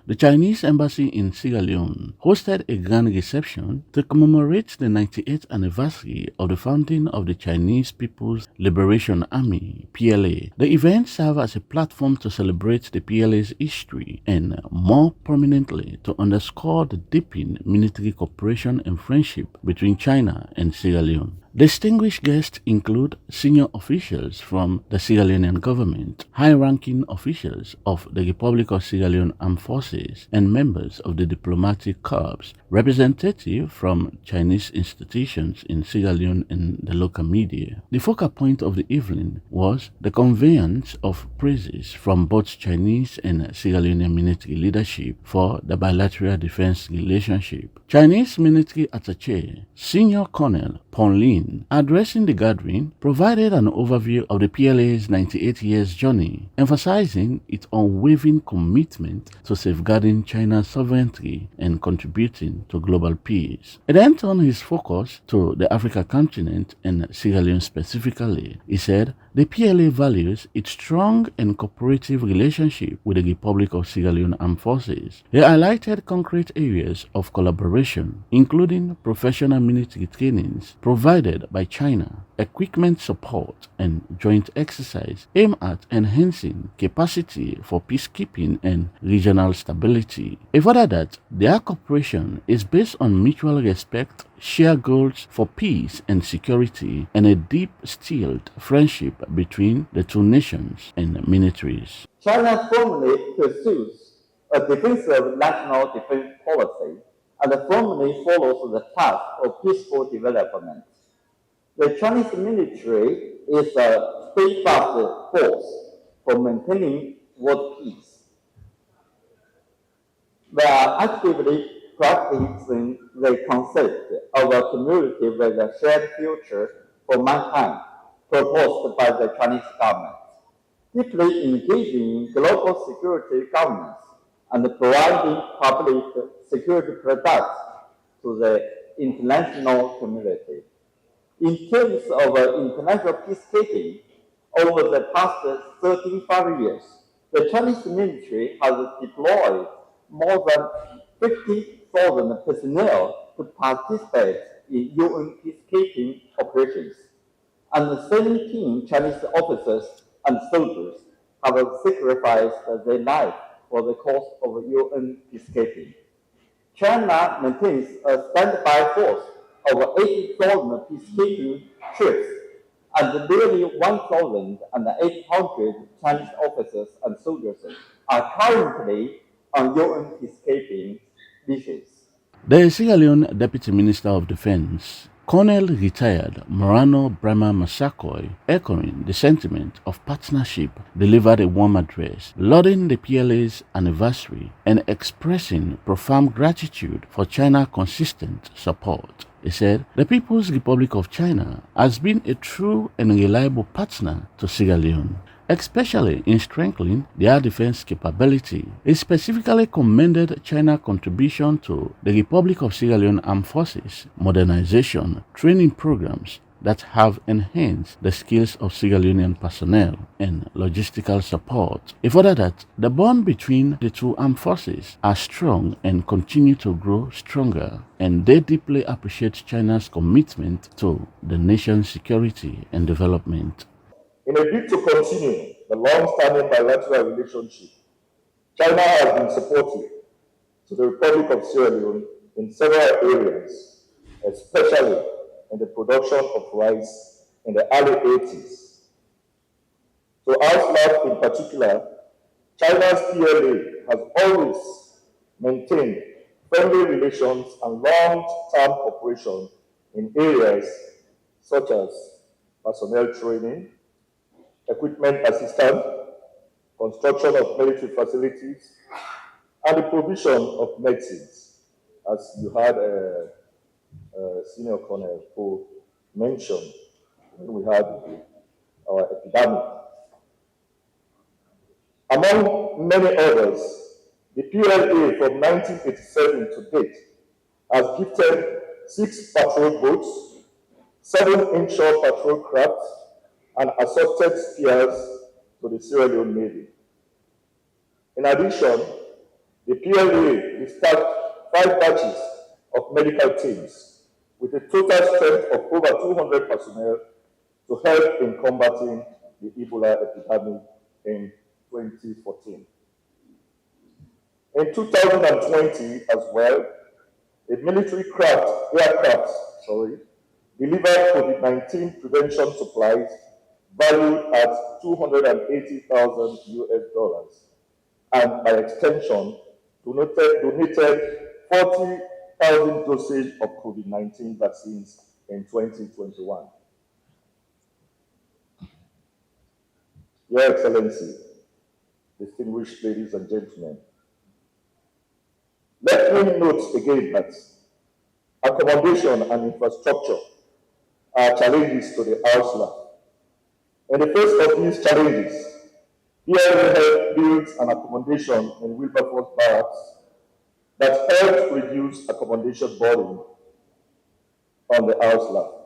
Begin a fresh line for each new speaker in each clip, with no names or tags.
The Chinese embassy in Sierra Leone hosted a grand reception to commemorate the 98th anniversary of the founding of the Chinese People's Liberation Army, PLA. The event served as a platform to celebrate the PLA's history and, more prominently, to underscore the deepening military cooperation and friendship between China and Sierra Leone. Distinguished guests include senior officials from the Sierra Leonean government, high-ranking officials of the Republic of Sierra Leone Armed Forces, and members of the diplomatic corps, representatives from Chinese institutions in Sierra Leone and the local media. The focal point of the evening was the conveyance of praises from both Chinese and Sierra Leonean military leadership for the bilateral defense relationship. Chinese military attaché, Senior Colonel Pon Lin, addressing the gathering, provided an overview of the PLA's 98 years journey, emphasizing its unwavering commitment to safeguarding China's sovereignty and contributing to global peace. He then turned his focus to the African continent and Sierra Leone specifically. He said, the PLA values its strong and cooperative relationship with the Republic of Sierra Leone Armed Forces. He highlighted concrete areas of collaboration, including professional military trainings provided by China, equipment support, and joint exercise aimed at enhancing capacity for peacekeeping and regional stability. He further that their cooperation is based on mutual respect, shared goals for peace and security, and a deep-seated friendship between the two nations and militaries.
China firmly pursues a defensive national defense policy and firmly follows the path of peaceful development. The Chinese military is a steadfast force for maintaining world peace. They are actively practicing the concept of a community with a shared future for mankind proposed by the Chinese government, deeply engaging in global security governance and providing public security products to the international community. In terms of international peacekeeping, over the past 35 years, the Chinese military has deployed more than 50,000 personnel to participate in UN peacekeeping operations, and 17 Chinese officers and soldiers have sacrificed their life for the cause of UN peacekeeping. China maintains a standby force of 80,000 peacekeeping troops and nearly 1,800 Chinese officers and soldiers are currently on UN peacekeeping missions.
The Sierra Leone Deputy Minister of Defense, Colonel retired Morano Brahma Massacoy, echoing the sentiment of partnership, delivered a warm address, lauding the PLA's anniversary and expressing profound gratitude for China's consistent support. He said, the People's Republic of China has been a true and reliable partner to Sierra Leone, especially in strengthening their defense capability. He specifically commended China's contribution to the Republic of Sierra Leone Armed Forces modernization training programs that have enhanced the skills of Sierra Leonean personnel and logistical support. He further that the bond between the two armed forces are strong and continue to grow stronger, and they deeply appreciate China's commitment to the nation's security and development.
In a bid to continue the long-standing bilateral relationship, China has been supportive to the Republic of Sierra Leone in several areas, especially in the production of rice in the early 80s. To ASLAF in particular, China's PLA has always maintained friendly relations and long-term cooperation in areas such as personnel training, equipment assistance, construction of military facilities, and the provision of medicines, as you had Senior Colonel who mentioned when we had our epidemic. Among many others, the PLA from 1987 to date has gifted 6 patrol boats, 7 inshore patrol crafts, and assorted spears to the Sierra Leone Navy. In addition, The PLA dispatched 5 batches of medical teams with a total strength of over 200 personnel to help in combating the Ebola epidemic in 2014. In 2020 as well, a military aircraft, delivered COVID-19 prevention supplies valued at 280,000 US dollars, and by extension, donated 40,000 doses of COVID-19 vaccines in 2021. Your Excellency, distinguished ladies and gentlemen, let me note again that accommodation and infrastructure are challenges to the house. In the face of these challenges, PLA helped build an accommodation in Wilberforce Barracks that helped reduce accommodation burden on the house.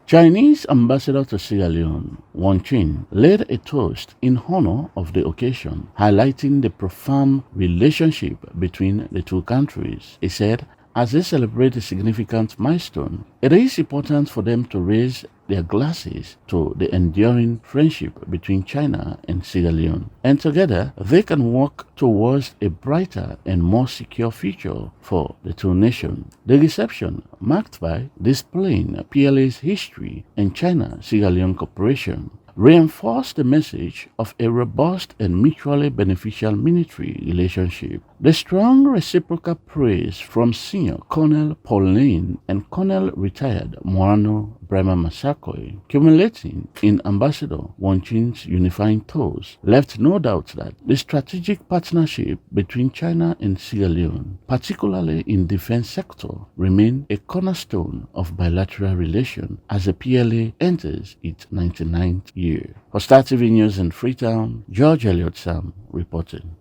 Chinese ambassador to Sierra Leone, Wang Qin, led a toast in honor of the occasion, highlighting the profound relationship between the two countries. He said, as they celebrate a significant milestone, it is important for them to raise their glasses to the enduring friendship between China and Sierra Leone, and together they can work towards a brighter and more secure future for the two nations. The reception, marked by displaying PLA's history and China-Sierra Leone cooperation, reinforced the message of a robust and mutually beneficial military relationship. The strong reciprocal praise from Senior Colonel Paul Lane and Colonel Retired Morano Brema Massakoy, culminating in Ambassador Wang Qin's unifying toast, left no doubt that the strategic partnership between China and Sierra Leone, particularly in defense sector, remain a cornerstone of bilateral relations as the PLA enters its 99th year. For Star TV News in Freetown, George Elliott Sam reporting.